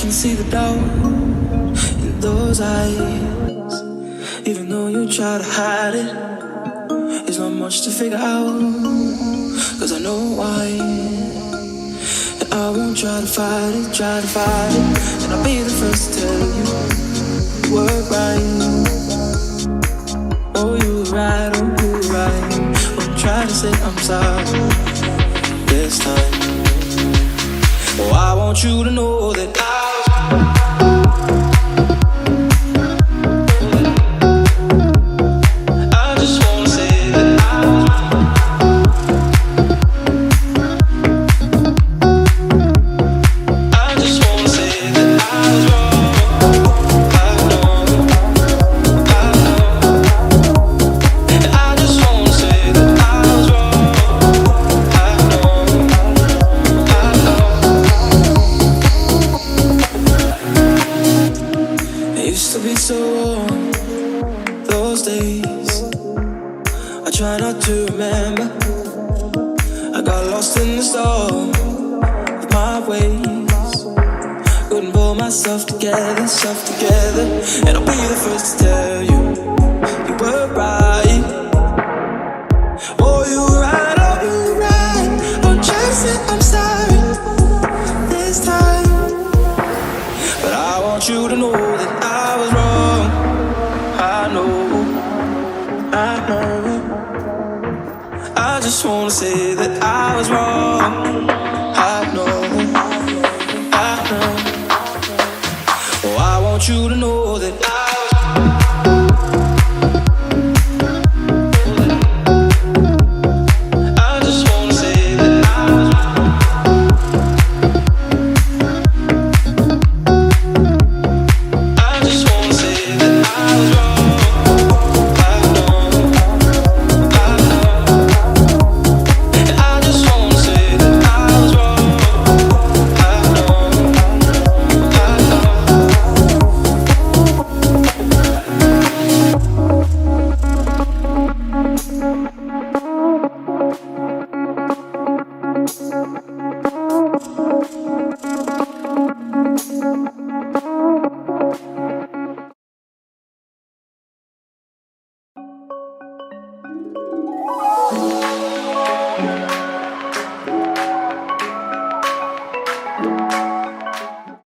can see the doubt in those eyes. Even though you try to hide it, it's not much to figure out. Cause I know why. And I won't try to fight it, and I'll be the first to tell you you were right. Oh, you were right, oh, you were right. Won't try to say I'm sorry this time. Oh, I want you to know that together, and I'll be the first to tell you you were right. Oh, you were right, oh, you were right. Don't try to say I'm sorry this time, but I want you to know that I was wrong. I know. I just wanna say that I was wrong. I know. I want you to know that I just wanna say that I was wrong. I just wanna say that I was wrong. I know. And I just wanna say that I was wrong. I know. Thank you.